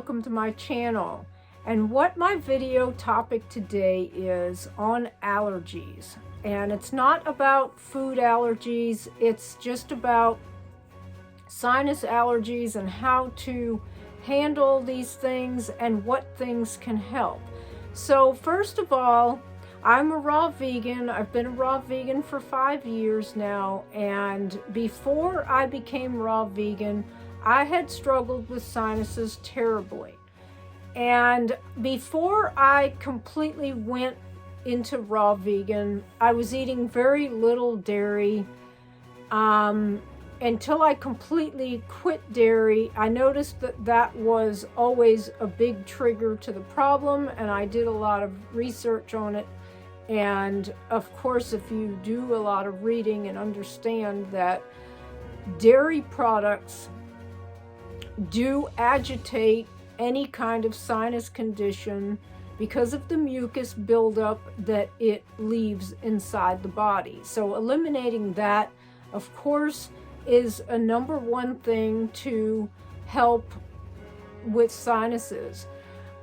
welcome to my channel. And what my video topic today is on allergies. And it's not about food allergies, it's just about sinus allergies and how to handle these things and what things can help. So first of all, I'm a raw vegan. I've been a raw vegan for 5 years now, and before I became raw vegan, I had struggled with sinuses terribly. And before I completely went into raw vegan, I was eating very little dairy. Until I completely quit dairy, I noticed that that was always a big trigger to the problem, and I did a lot of research on it. And of course, if you do a lot of reading and understand that dairy products do agitate any kind of sinus condition because of the mucus buildup that it leaves inside the body. So eliminating that, of course, is a number one thing to help with sinuses.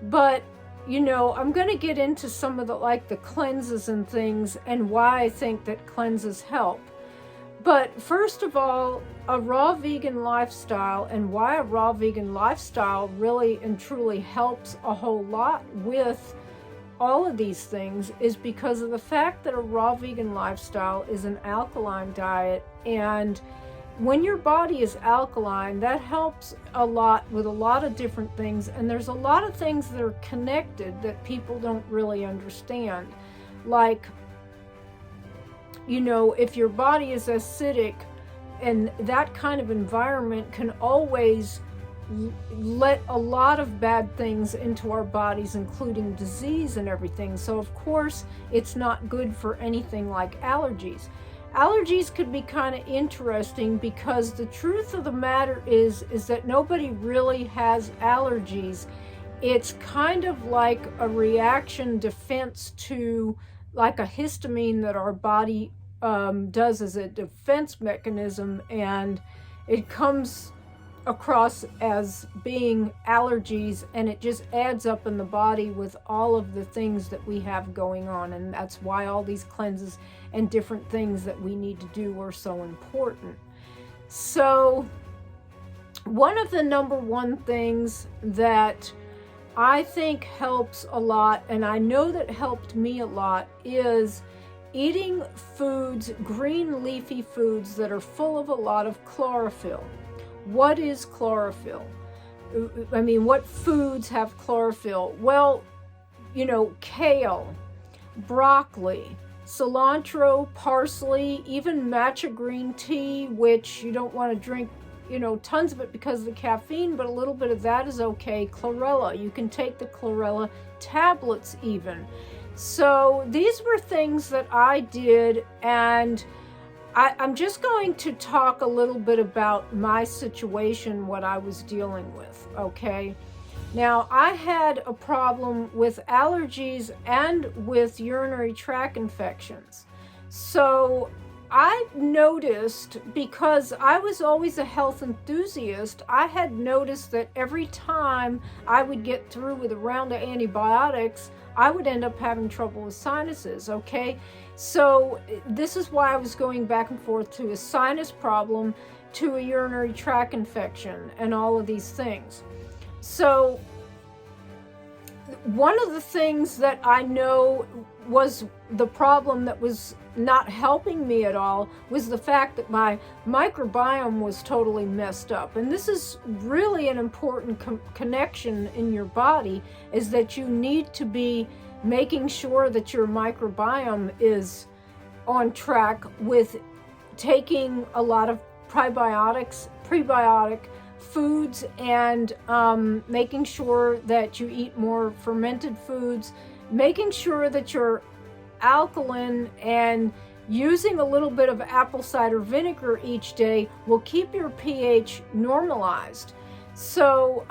But you know, I'm going to get into some of the cleanses and things and why I think that cleanses help. But first of all, a raw vegan lifestyle, and why a raw vegan lifestyle really and truly helps a whole lot with all of these things, is because of the fact that a raw vegan lifestyle is an alkaline diet. And when your body is alkaline, that helps a lot with a lot of different things. And there's a lot of things that are connected that people don't really understand. Like, you know, if your body is acidic, and that kind of environment can always let a lot of bad things into our bodies, including disease and everything. So of course, it's not good for anything like allergies. Allergies could be kind of interesting because the truth of the matter is that nobody really has allergies. It's kind of like a reaction defense to like a histamine that our body does as a defense mechanism, and it comes across as being allergies, and it just adds up in the body with all of the things that we have going on. And that's why all these cleanses and different things that we need to do are so important. So one of the number one things that I think helps a lot, and I know that helped me a lot, is eating foods, green leafy foods that are full of a lot of chlorophyll. What is chlorophyll? I mean, what foods have chlorophyll? Well, you know, kale, broccoli, cilantro, parsley, even matcha green tea, which you don't want to drink, you know, tons of it because of the caffeine, but a little bit of that is okay. Chlorella, you can take the chlorella tablets even. So these were things that I did, and I'm just going to talk a little bit about my situation, what I was dealing with, okay? Now, I had a problem with allergies and with urinary tract infections. So I noticed, because I was always a health enthusiast, I had noticed that every time I would get through with a round of antibiotics, I would end up having trouble with sinuses, okay? So this is why I was going back and forth to a sinus problem, to a urinary tract infection, and all of these things. So one of the things that I know was the problem that was not helping me at all was the fact that my microbiome was totally messed up. And this is really an important connection in your body, is that you need to be making sure that your microbiome is on track with taking a lot of prebiotic foods, and making sure that you eat more fermented foods, making sure that you're alkaline, and using a little bit of apple cider vinegar each day will keep your pH normalized. So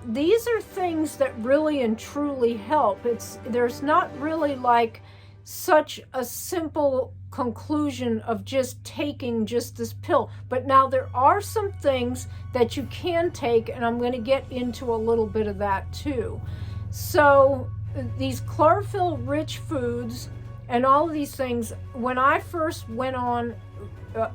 these are things that really and truly help. There's not really like such a simple conclusion of just taking just this pill. But now there are some things that you can take, and I'm going to get into a little bit of that too. So these chlorophyll rich foods and all of these things, when I first went on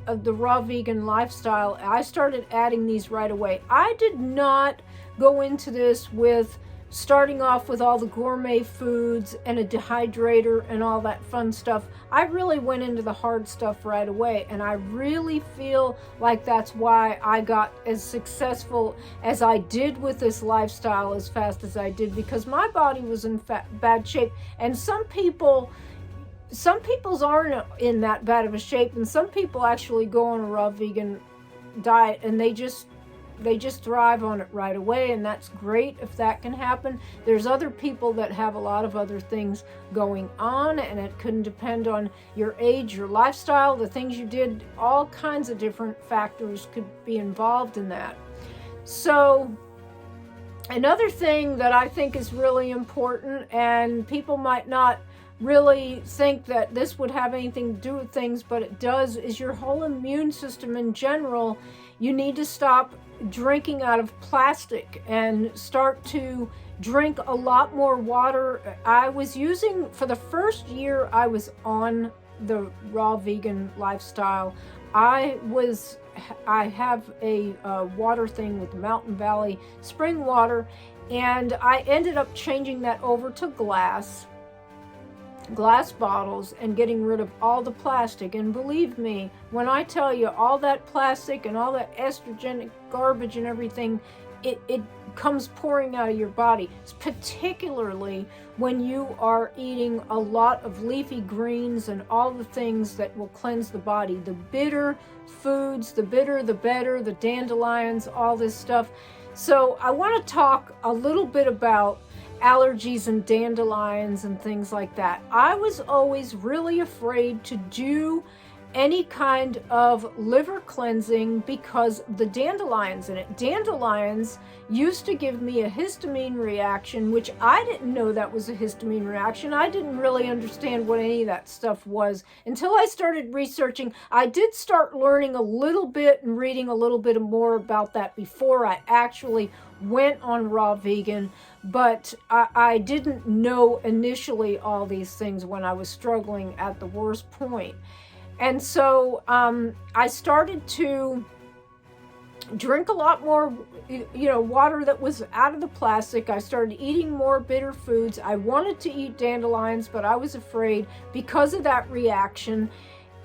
the raw vegan lifestyle, I started adding these right away. I did not go into this with starting off with all the gourmet foods and a dehydrator and all that fun stuff. I really went into the hard stuff right away, and I really feel like that's why I got as successful as I did with this lifestyle as fast as I did, because my body was in bad shape. And some people's aren't in that bad of a shape, and some people actually go on a raw vegan diet and they just thrive on it right away, and that's great if that can happen. There's other people that have a lot of other things going on, and it couldn't depend on your age, your lifestyle, the things you did. All kinds of different factors could be involved in that. So another thing that I think is really important, and people might not really think that this would have anything to do with things, but it does, is your whole immune system in general. You need to stop drinking out of plastic and start to drink a lot more water. I was using, for the first year I was on the raw vegan lifestyle, I have a water thing with Mountain Valley spring water, and I ended up changing that over to glass bottles and getting rid of all the plastic. And believe me when I tell you, all that plastic and all that estrogenic garbage and everything, it comes pouring out of your body, particularly when you are eating a lot of leafy greens and all the things that will cleanse the body. The bitter foods, the bitter, the better, the dandelions, all this stuff. So I want to talk a little bit about allergies and dandelions and things like that. I was always really afraid to do any kind of liver cleansing because of the dandelions in it. Dandelions used to give me a histamine reaction, which I didn't know that was a histamine reaction. I didn't really understand what any of that stuff was until I started researching. I did start learning a little bit and reading a little bit more about that before I actually went on raw vegan, but I didn't know initially all these things when I was struggling at the worst point. And so I started to drink a lot more, water that was out of the plastic. I started eating more bitter foods. I wanted to eat dandelions, but I was afraid because of that reaction.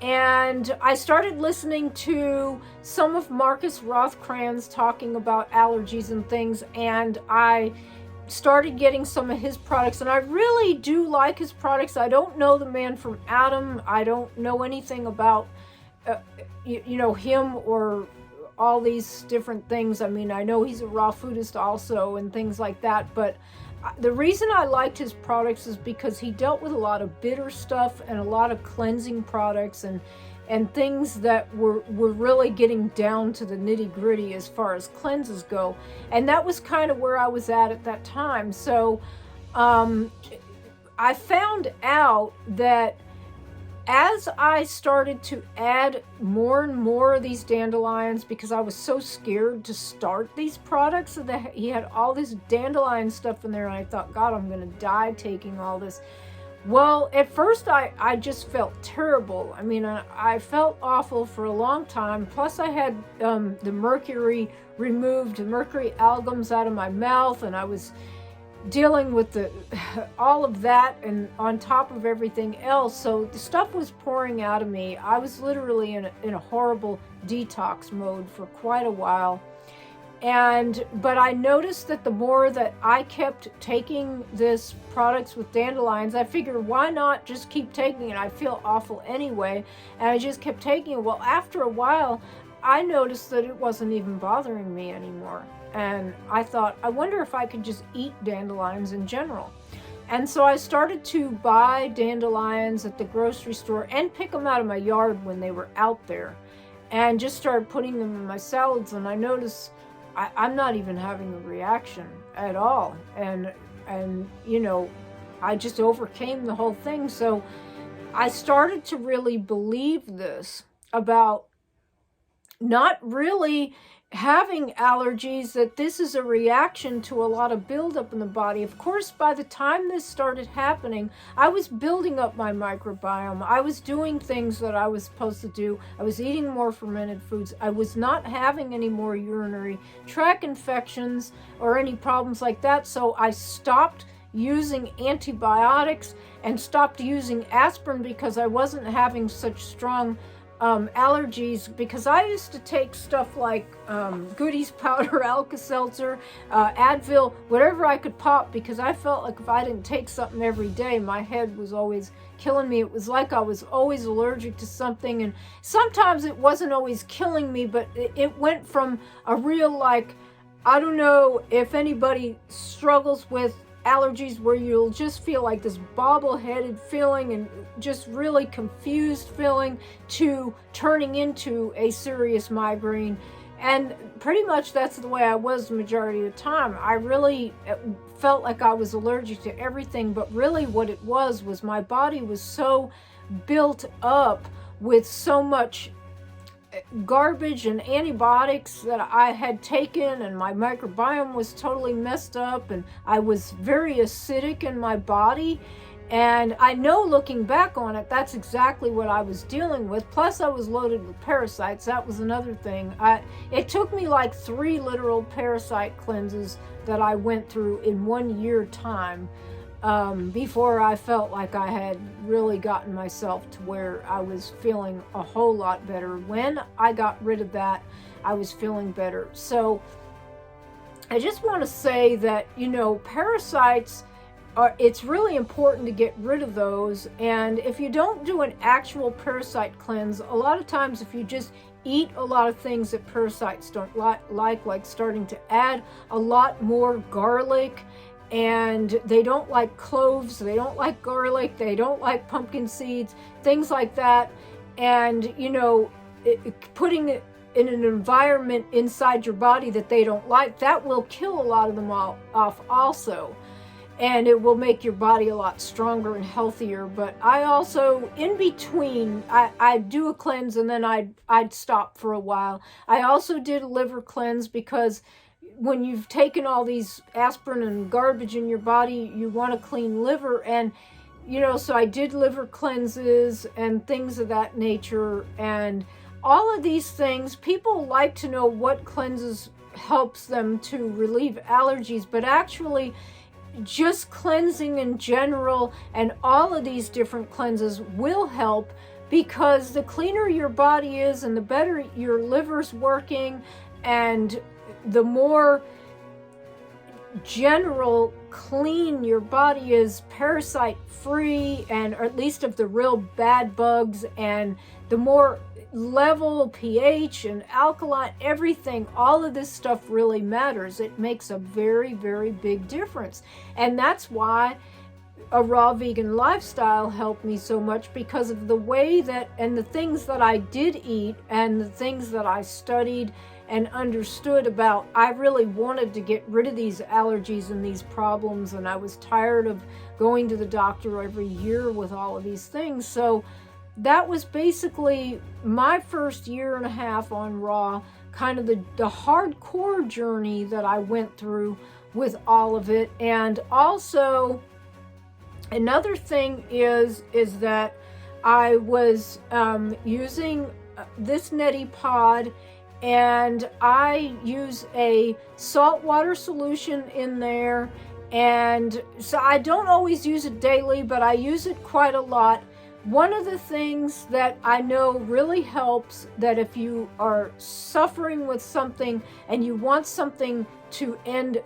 And I started listening to some of Marcus Rothkran's talking about allergies and things, and I started getting some of his products, and I really do like his products. I don't know the man from Adam. I don't know anything about him or all these different things. I mean, I know he's a raw foodist also and things like that, but the reason I liked his products is because he dealt with a lot of bitter stuff and a lot of cleansing products and things that were really getting down to the nitty-gritty as far as cleanses go. And that was kind of where I was at that time. So I found out that as I started to add more and more of these dandelions, because I was so scared to start these products, so that he had all this dandelion stuff in there, and I thought, God, I'm going to die taking all this. Well, at first I just felt terrible. I mean, I felt awful for a long time. Plus I had the mercury removed, the mercury amalgams out of my mouth, and I was dealing with all of that and on top of everything else. So the stuff was pouring out of me. I was literally in a horrible detox mode for quite a while. But I noticed that the more that I kept taking this products with dandelions, I figured, why not just keep taking it? I feel awful anyway, and I just kept taking it. Well, after a while, I noticed that it wasn't even bothering me anymore. And I thought, I wonder if I could just eat dandelions in general. And so I started to buy dandelions at the grocery store and pick them out of my yard when they were out there, and just started putting them in my salads. And I noticed I'm not even having a reaction at all. And I just overcame the whole thing. So I started to really believe this about not really having allergies, that this is a reaction to a lot of buildup in the body. Of course, by the time this started happening, I was building up my microbiome. I was doing things that I was supposed to do. I was eating more fermented foods. I was not having any more urinary tract infections or any problems like that. So I stopped using antibiotics and stopped using aspirin because I wasn't having such strong allergies, because I used to take stuff like Goodies powder, Alka-Seltzer, Advil, whatever I could pop, because I felt like if I didn't take something every day, my head was always killing me. It was like I was always allergic to something, and sometimes it wasn't always killing me, but it went from a real, like, I don't know if anybody struggles with allergies where you'll just feel like this bobble-headed feeling and just really confused feeling, to turning into a serious migraine. And pretty much that's the way I was the majority of the time. I really felt like I was allergic to everything, but really what it was my body was so built up with so much garbage and antibiotics that I had taken, and my microbiome was totally messed up, and I was very acidic in my body. And I know, looking back on it, that's exactly what I was dealing with. Plus I was loaded with parasites. That was another thing. It took me like 3 literal parasite cleanses that I went through in 1 year time, before I felt like I had really gotten myself to where I was feeling a whole lot better. When I got rid of that, I was feeling better. So I just want to say that, you know, parasites it's really important to get rid of those. And if you don't do an actual parasite cleanse, a lot of times if you just eat a lot of things that parasites don't like starting to add a lot more garlic, and they don't like cloves, they don't like garlic, they don't like pumpkin seeds, things like that. And, you know, putting it in an environment inside your body that they don't like, that will kill a lot of them off also. And it will make your body a lot stronger and healthier. But I also, in between, I'd do a cleanse and then I'd stop for a while. I also did a liver cleanse, because when you've taken all these aspirin and garbage in your body, you want a clean liver. And, you know, so I did liver cleanses and things of that nature. And all of these things, people like to know what cleanses helps them to relieve allergies, but actually just cleansing in general and all of these different cleanses will help, because the cleaner your body is and the better your liver's working, and the more general clean your body is, parasite free, and or at least of the real bad bugs, and the more level pH and alkaline, everything, all of this stuff really matters. It makes a very, very big difference. And that's why a raw vegan lifestyle helped me so much, because of the way that, and the things that I did eat and the things that I studied and understood about. I really wanted to get rid of these allergies and these problems, and I was tired of going to the doctor every year with all of these things. So that was basically my first 1.5 years on raw, kind of the hardcore journey that I went through with all of it. And also another thing is that I was using this Nettie pod, and I use a saltwater solution in there. And so I don't always use it daily, but I use it quite a lot. One of the things that I know really helps, that if you are suffering with something and you want something to end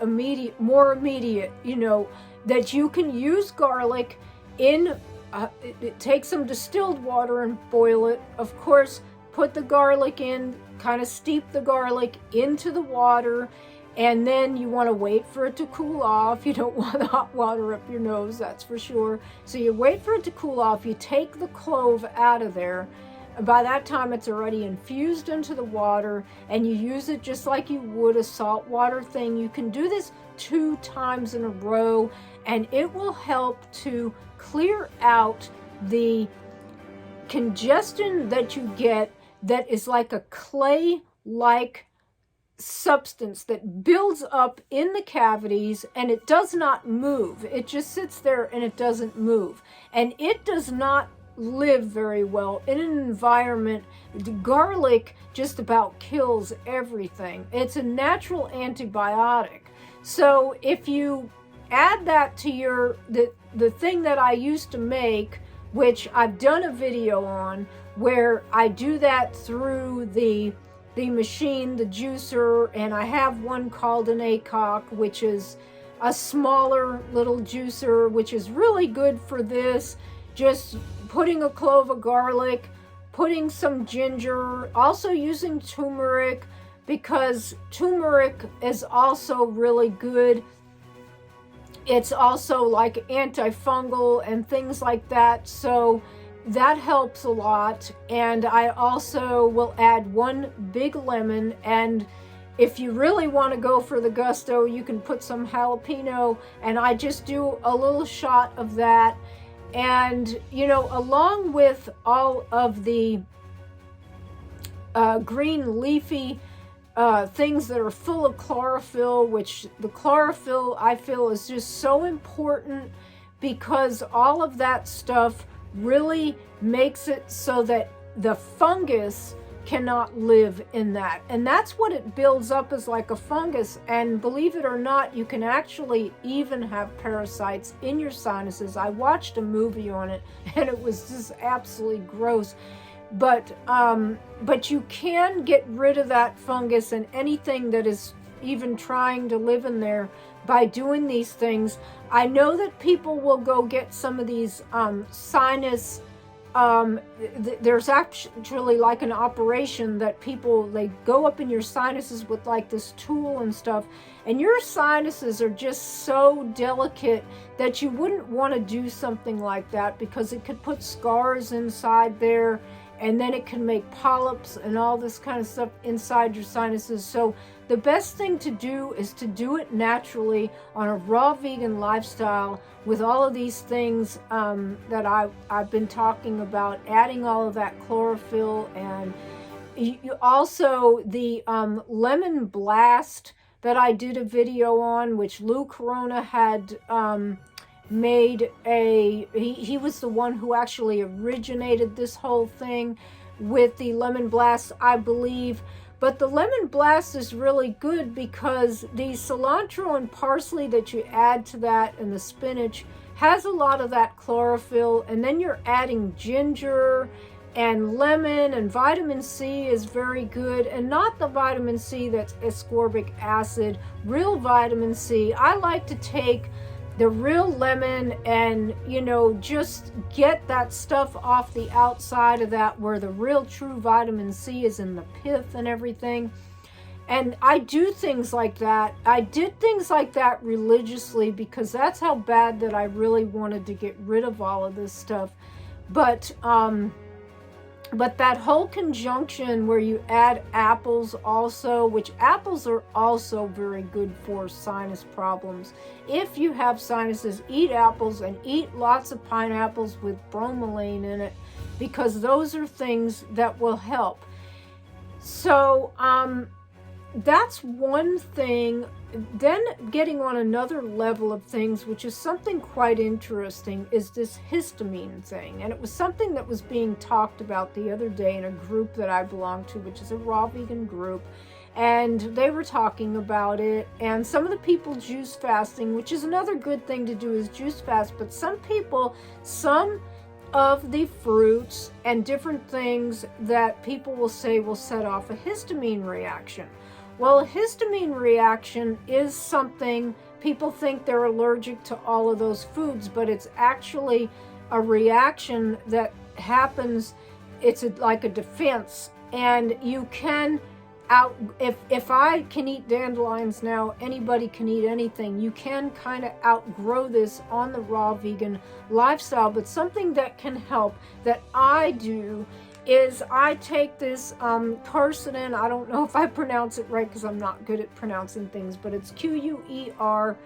more immediate, you know, that you can use garlic in, take some distilled water and boil it. Of course, put the garlic in, kind of steep the garlic into the water, and then you want to wait for it to cool off. You don't want hot water up your nose, that's for sure. So you wait for it to cool off. You take the clove out of there. By that time, it's already infused into the water, and you use it just like you would a salt water thing. You can do this 2 times in a row, and it will help to clear out the congestion that you get that is like a clay-like substance that builds up in the cavities, and it does not move. It just sits there and it doesn't move. And it does not live very well in an environment. The garlic just about kills everything. It's a natural antibiotic. So if you add that to the thing that I used to make, which I've done a video on, where I do that through the machine, the juicer, and I have one called an ACOC, which is a smaller little juicer, which is really good for this. Just putting a clove of garlic, putting some ginger, also using turmeric, because turmeric is also really good. It's also like antifungal and things like that, so that helps a lot. And I also will add 1 big lemon, and if you really want to go for the gusto, you can put some jalapeno, and I just do a little shot of that. And you know, along with all of the green leafy things that are full of chlorophyll, which the chlorophyll I feel is just so important, because all of that stuff really makes it so that the fungus cannot live in that. And that's what it builds up as, like a fungus. And believe it or not, you can actually even have parasites in your sinuses. I watched a movie on it and it was just absolutely gross. But you can get rid of that fungus and anything that is even trying to live in there by doing these things. I know that people will go get some of these sinus, there's actually like an operation that they go up in your sinuses with like this tool and stuff, and your sinuses are just so delicate that you wouldn't want to do something like that, because it could put scars inside there, and then it can make polyps and all this kind of stuff inside your sinuses. So the best thing to do is to do it naturally on a raw vegan lifestyle with all of these things that I've been talking about, adding all of that chlorophyll. And you also, the lemon blast that I did a video on, which Lou Corona had made he was the one who actually originated this whole thing with the lemon blast, I believe. But the lemon blast is really good because the cilantro and parsley that you add to that, and the spinach, has a lot of that chlorophyll. And then you're adding ginger and lemon, and vitamin C is very good, and not the vitamin C that's ascorbic acid, real vitamin C. I like to take the real lemon and, you know, just get that stuff off the outside of that, where the real true vitamin C is in the pith and everything. And I do things like that. I did things like that religiously, because that's how bad that I really wanted to get rid of all of this stuff. But that whole conjunction where you add apples also, which apples are also very good for sinus problems. If you have sinuses, eat apples, and eat lots of pineapples with bromelain in it, because those are things that will help. So that's one thing. Then getting on another level of things, which is something quite interesting, is this histamine thing. And it was something that was being talked about the other day in a group that I belong to, which is a raw vegan group. And they were talking about it. And some of the people juice fasting, which is another good thing to do, is juice fast. But some people, some of the fruits and different things that people will say will set off a histamine reaction. Well, a histamine reaction is something, people think they're allergic to all of those foods, but it's actually a reaction that happens. It's like a defense, and you can if I can eat dandelions now, anybody can eat anything. You can kind of outgrow this on the raw vegan lifestyle. But something that can help that I do is I take this quercetin. I don't know if I pronounce it right because I'm not good at pronouncing things, but it's quercetin.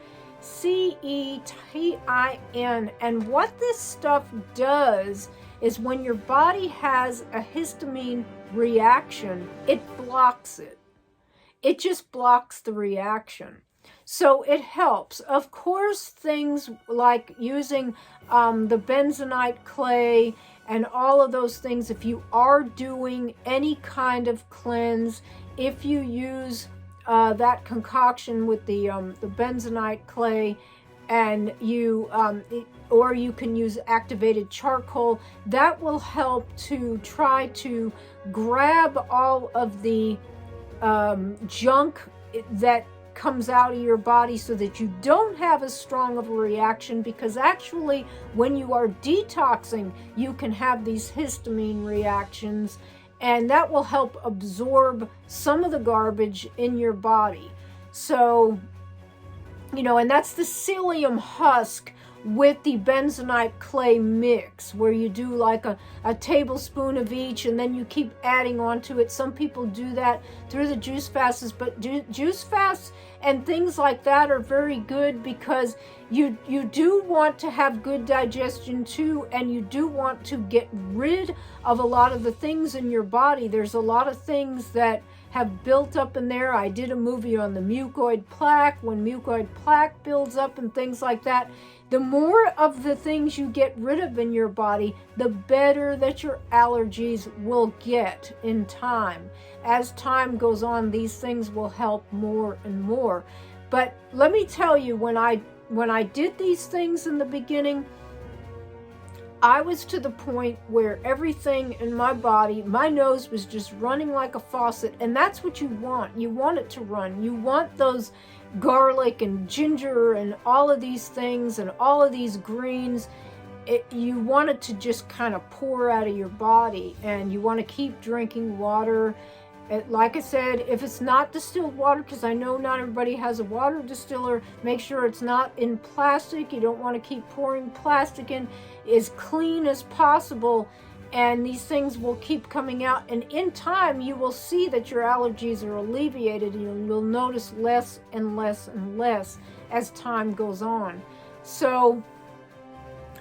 And what this stuff does is when your body has a histamine reaction, it blocks it. It just blocks the reaction. So it helps. Of course, things like using the bentonite clay and all of those things, if you are doing any kind of cleanse, if you use that concoction with the bentonite clay, and you or you can use activated charcoal, that will help to try to grab all of the junk that comes out of your body so that you don't have as strong of a reaction, because actually when you are detoxing you can have these histamine reactions, and that will help absorb some of the garbage in your body. So, you know, and that's the psyllium husk with the bentonite clay mix, where you do like a tablespoon of each and then you keep adding on to it. Some people do that through the juice fasts, but juice fasts and things like that are very good because you do want to have good digestion too, and you do want to get rid of a lot of the things in your body. There's a lot of things that have built up in there. I did a movie on the mucoid plaque, when mucoid plaque builds up and things like that. The more of the things you get rid of in your body, the better that your allergies will get in time. As time goes on, these things will help more and more. But let me tell you, when I did these things in the beginning, I was to the point where everything in my body, my nose was just running like a faucet, and that's what you want. You want it to run. You want those garlic and ginger and all of these things and all of these greens. You want it to just kind of pour out of your body, and you want to keep drinking water. Like I said, if it's not distilled water, because I know not everybody has a water distiller, make sure it's not in plastic. You don't want to keep pouring plastic in. As clean as possible, and these things will keep coming out, and in time you will see that your allergies are alleviated, and you'll notice less and less and less as time goes on. So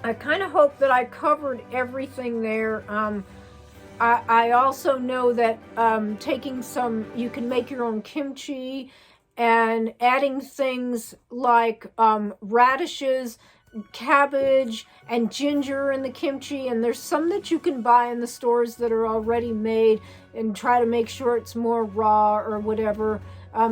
I kind of hope that I covered everything there. I also know that you can make your own kimchi, and adding things like radishes, cabbage, and ginger in the kimchi, and there's some that you can buy in the stores that are already made, and try to make sure it's more raw or whatever.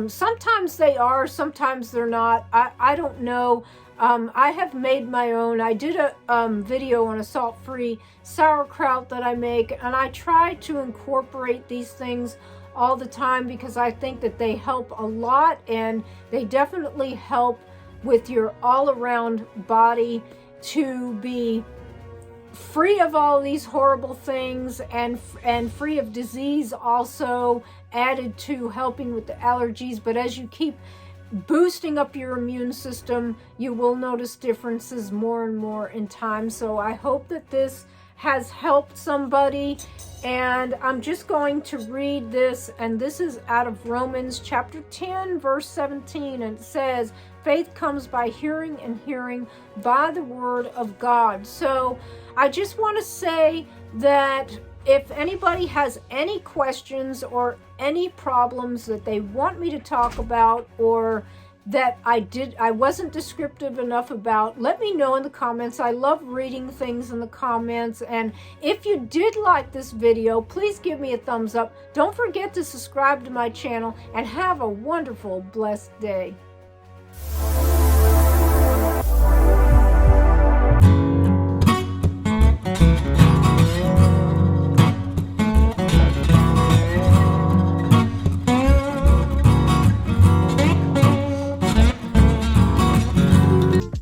Sometimes they are, sometimes they're not. I don't know. I have made my own. I did a video on a salt-free sauerkraut that I make, and I try to incorporate these things all the time because I think that they help a lot, and they definitely help with your all-around body to be free of all these horrible things, and free of disease, also added to helping with the allergies. But as you keep boosting up your immune system, you will notice differences more and more in time. So I hope that this has helped somebody, and I'm just going to read this, and this is out of Romans chapter 10 verse 17, and it says, faith comes by hearing, and hearing by the word of God. So I just want to say that if anybody has any questions or any problems that they want me to talk about, or that I wasn't descriptive enough about, let me know in the comments. I love reading things in the comments. And if you did like this video, please give me a thumbs up. Don't forget to subscribe to my channel, and have a wonderful, blessed day.